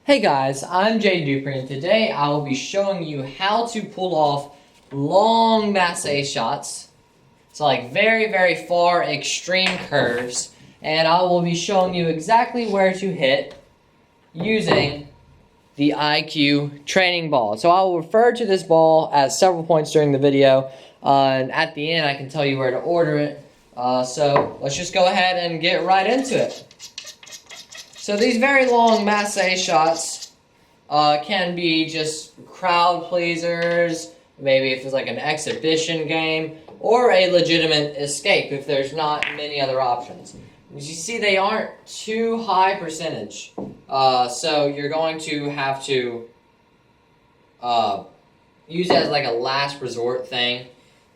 Hey guys, I'm Dupree, and today I will be showing you how to pull off long Masse shots. So like very far extreme curves, and I will be showing you exactly where to hit using the IQ training ball. So I will refer to this ball at several points during the video, and at the end I can tell you where to order it. So let's just go ahead and get right into it. So these very long Masse shots can be just crowd pleasers, maybe if it's like an exhibition game, or a legitimate escape if there's not many other options. As you see, they aren't too high percentage, so you're going to have to use it as like a last resort thing.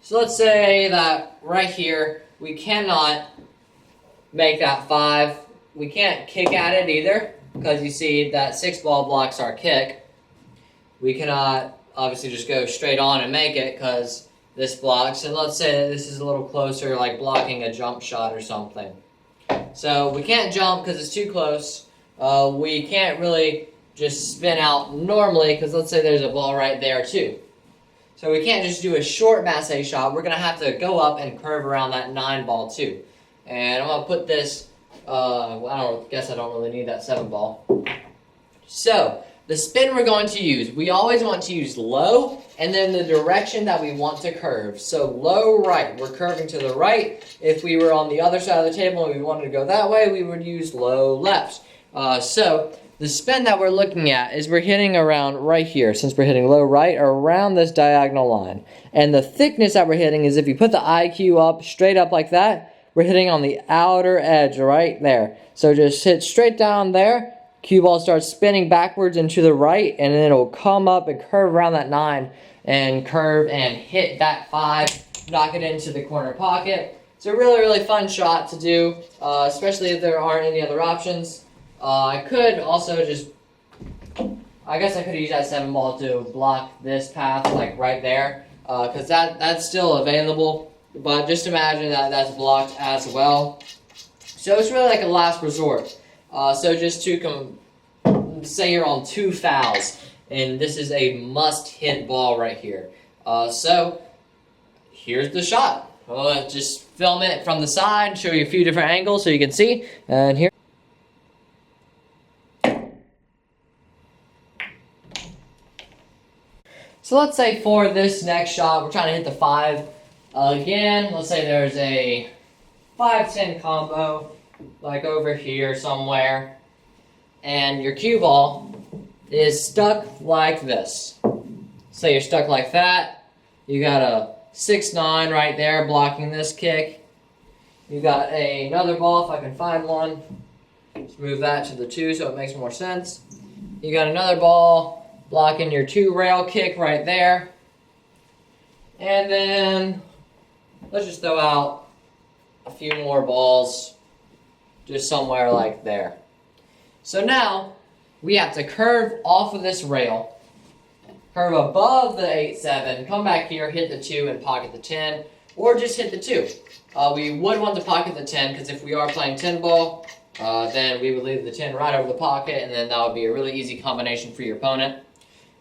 So let's say that right here, we cannot make that 5. We can't kick at it either, because you see that 6 ball blocks our kick. We cannot obviously just go straight on and make it, because this blocks. And let's say that this is a little closer, like blocking a jump shot or something. So we can't jump because it's too close. We can't really just spin out normally, because let's say there's a ball right there too. So we can't just do a short Masse shot. We're going to have to go up and curve around that 9 ball too. And I'm going to put this I guess I don't really need that 7 ball. So, the spin we're going to use, we always want to use low and then the direction that we want to curve. So, low right, we're curving to the right. If we were on the other side of the table and we wanted to go that way, we would use low left. So, the spin that we're looking at is we're hitting around right here, since we're hitting low right, around this diagonal line. And the thickness that we're hitting is if you put the IQ up, straight up like that, we're hitting on the outer edge right there. So just hit straight down there. Cue ball starts spinning backwards and to the right, and then it'll come up and curve around that 9 and curve and hit that 5, knock it into the corner pocket. It's a really fun shot to do, especially if there aren't any other options. I could also just, I guess I could use that 7 ball to block this path like right there, because that's still available. But just imagine that that's blocked as well. So it's really like a last resort. So just to say you're on 2 fouls, and this is a must-hit ball right here. So here's the shot. Just film it from the side, show you a few different angles so you can see. And here. So let's say for this next shot, we're trying to hit the 5. Again, let's say there's a 5-10 combo, like over here somewhere, and your cue ball is stuck like this. Say you're stuck like that, you got a 6-9 right there blocking this kick. You got another ball, if I can find one. Let's move that to the 2 so it makes more sense. You got another ball blocking your 2 rail kick right there. And then let's just throw out a few more balls just somewhere like there. So now we have to curve off of this rail, curve above the 8-7, come back here, hit the 2 and pocket the 10, or just hit the 2. We would want to pocket the 10 because if we are playing 10 ball, then we would leave the 10 right over the pocket, and then that would be a really easy combination for your opponent.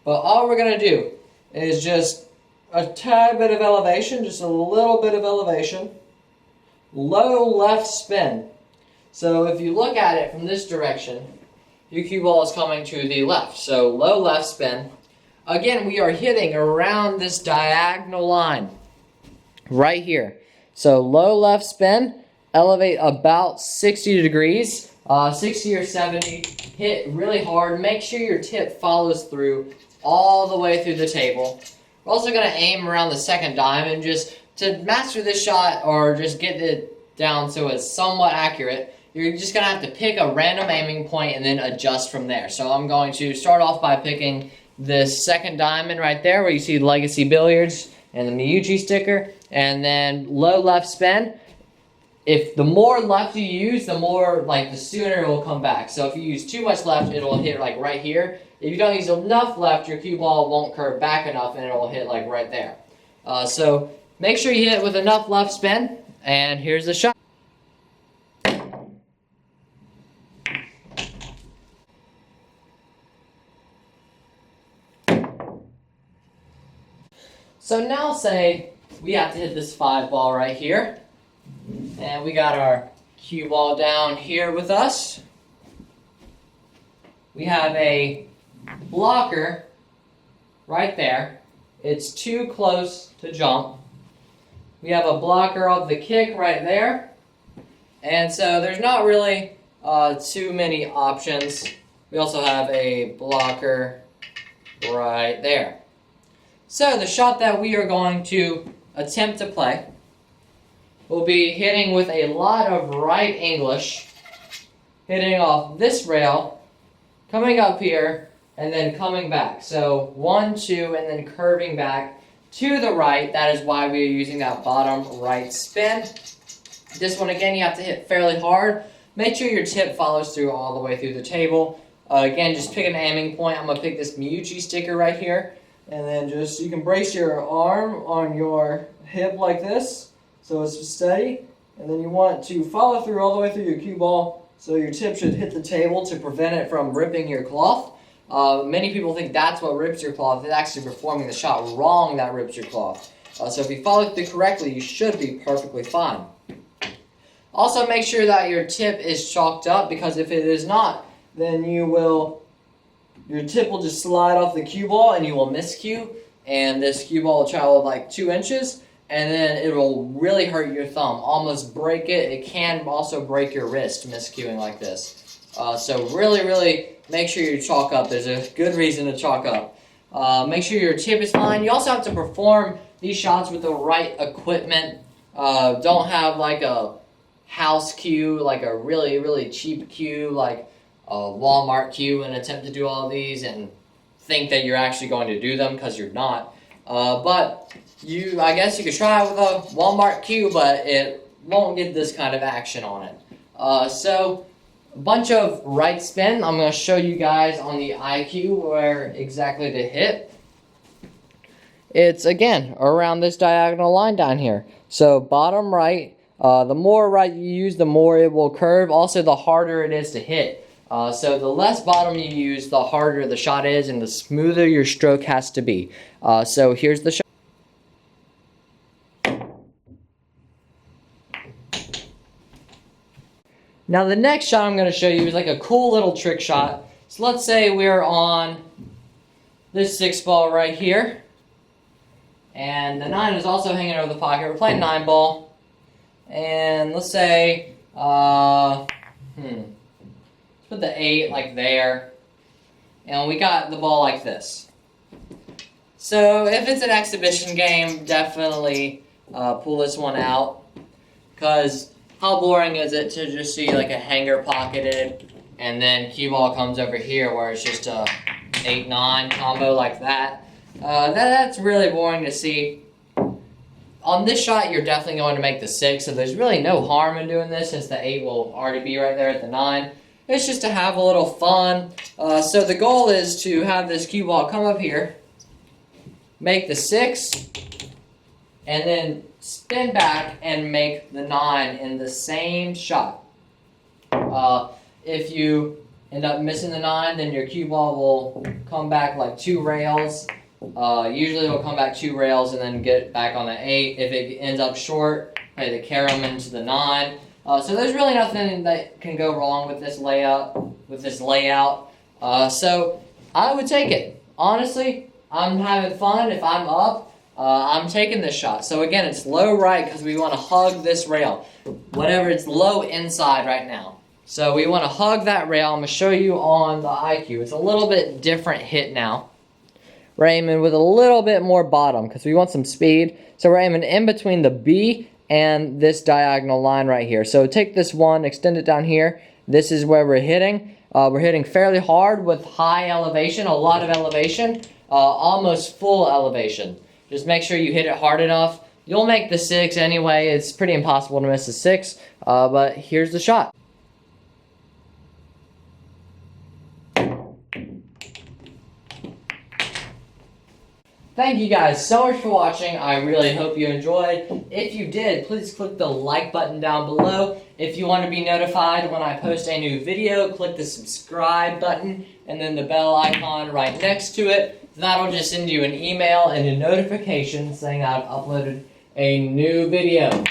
But all we're going to do is just a tad bit of elevation, just a little bit of elevation. Low left spin. So if you look at it from this direction, your cue ball is coming to the left. So low left spin. Again, we are hitting around this diagonal line right here. So low left spin, elevate about 60 degrees, 60 or 70, hit really hard. Make sure your tip follows through all the way through the table. We're also going to aim around the 2nd diamond just to master this shot, or just get it down so it's somewhat accurate. You're just going to have to pick a random aiming point and then adjust from there. So I'm going to start off by picking this 2nd diamond right there where you see Legacy Billiards and the Miyuchi sticker, and then low left spin. If the more left you use, the more, the sooner it will come back. So if you use too much left, it'll hit right here. If you don't use enough left, your cue ball won't curve back enough and it'll hit right there. So make sure you hit it with enough left spin, and here's the shot. So now say we have to hit this 5 ball right here. And we got our cue ball down here with us. We have a blocker right there. It's too close to jump. We have a blocker of the kick right there. And so there's not really too many options. We also have a blocker right there. So the shot that we are going to attempt to play will be hitting with a lot of right English, hitting off this rail, coming up here, and then coming back. So 1, 2, and then curving back to the right. That is why we are using that bottom right spin. This one, again, you have to hit fairly hard. Make sure your tip follows through all the way through the table. Again, just pick an aiming point. I'm going to pick this Miyuchi sticker right here. And then just, you can brace your arm on your hip like this, so it's steady. And then you want to follow through all the way through your cue ball, so your tip should hit the table to prevent it from ripping your cloth. Many people think that's what rips your cloth. It's actually performing the shot wrong that rips your cloth. So if you follow through correctly, you should be perfectly fine. Also, make sure that your tip is chalked up, because if it is not, then your tip will just slide off the cue ball and you will miscue, and this cue ball will travel like 2 inches, and then it will really hurt your thumb, almost break it. It can also break your wrist miscuing like this. So really make sure you chalk up. There's a good reason to chalk up. Make sure your tip is fine. You also have to perform these shots with the right equipment. Don't have like a house cue, like a really cheap cue, like a Walmart cue, and attempt to do all of these and think that you're actually going to do them, because you're not. But I guess you could try with a Walmart cue, but it won't get this kind of action on it. So a bunch of right spin. I'm going to show you guys on the IQ where exactly to hit. It's, again, around this diagonal line down here. So bottom right, the more right you use, the more it will curve. Also, the harder it is to hit. So the less bottom you use, the harder the shot is, and the smoother your stroke has to be. So here's the shot. Now the next shot I'm going to show you is like a cool little trick shot. So let's say we're on this 6 ball right here, and the 9 is also hanging over the pocket. We're playing 9 ball, and let's say put the 8 like there, and we got the ball like this. So if it's an exhibition game, definitely pull this one out, because how boring is it to just see like a hanger pocketed, and then cue ball comes over here where it's just a 8-9 combo like that. That's really boring to see. On this shot, you're definitely going to make the 6, so there's really no harm in doing this, since the 8 will already be right there at the 9. It's just to have a little fun. So the goal is to have this cue ball come up here, make the 6, and then spin back and make the 9 in the same shot. If you end up missing the 9, then your cue ball will come back like 2 rails. Usually it will come back 2 rails and then get back on the 8. If it ends up short, play the carom into the 9. So there's really nothing that can go wrong with this layout. So I would take it. Honestly, I'm having fun. If I'm up, I'm taking this shot. So again, it's low right because we want to hug this rail. Whatever, it's low inside right now. So we want to hug that rail. I'm going to show you on the IQ. It's a little bit different hit now. We're aiming with a little bit more bottom because we want some speed. So we're aiming in between the B and this diagonal line right here. So take this one, extend it down here. This is where we're hitting. We're hitting fairly hard with high elevation, a lot of elevation, almost full elevation. Just make sure you hit it hard enough. You'll make the 6 anyway. It's pretty impossible to miss a 6, but here's the shot. Thank you guys so much for watching. I really hope you enjoyed. If you did, please click the like button down below. If you want to be notified when I post a new video, click the subscribe button and then the bell icon right next to it. that'll just send you an email and a notification saying I've uploaded a new video.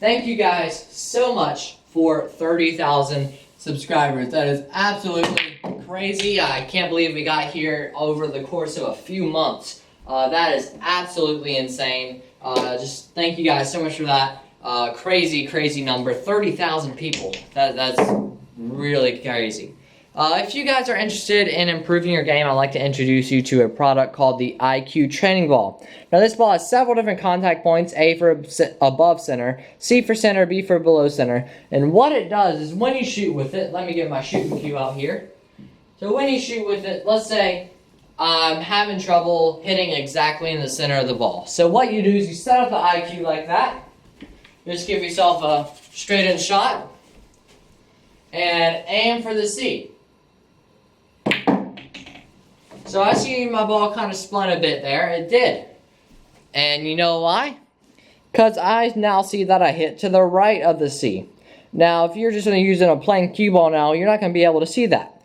Thank you guys so much for 30,000 subscribers. That is absolutely crazy. I can't believe we got here over the course of a few months. That is absolutely insane. Just thank you guys so much for that. Crazy number. 30,000 people. That's really crazy. If you guys are interested in improving your game, I'd like to introduce you to a product called the IQ Training Ball. Now this ball has several different contact points, A for above center, C for center, B for below center. And what it does is when you shoot with it, let me get my shooting cue out here. So when you shoot with it, let's say I'm having trouble hitting exactly in the center of the ball. So what you do is you set up the IQ like that. Just give yourself a straight-in shot and aim for the C. So I see my ball kind of spun a bit there. It did. And you know why? Because I now see that I hit to the right of the C. Now, if you're just going to use a plain cue ball now, you're not going to be able to see that.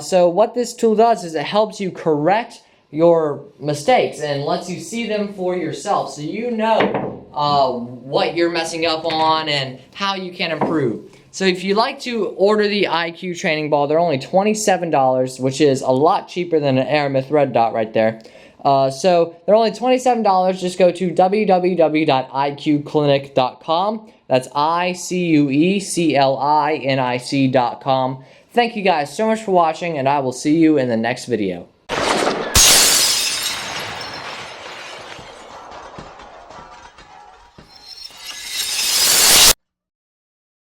So what this tool does is it helps you correct your mistakes and lets you see them for yourself. So you know what you're messing up on and how you can improve. So if you'd like to order the IQ training ball, they're only $27, which is a lot cheaper than an Aramith Red Dot right there. So they're only $27. Just go to www.iqclinic.com. That's ICUECLINIC.com. Thank you guys so much for watching, and I will see you in the next video.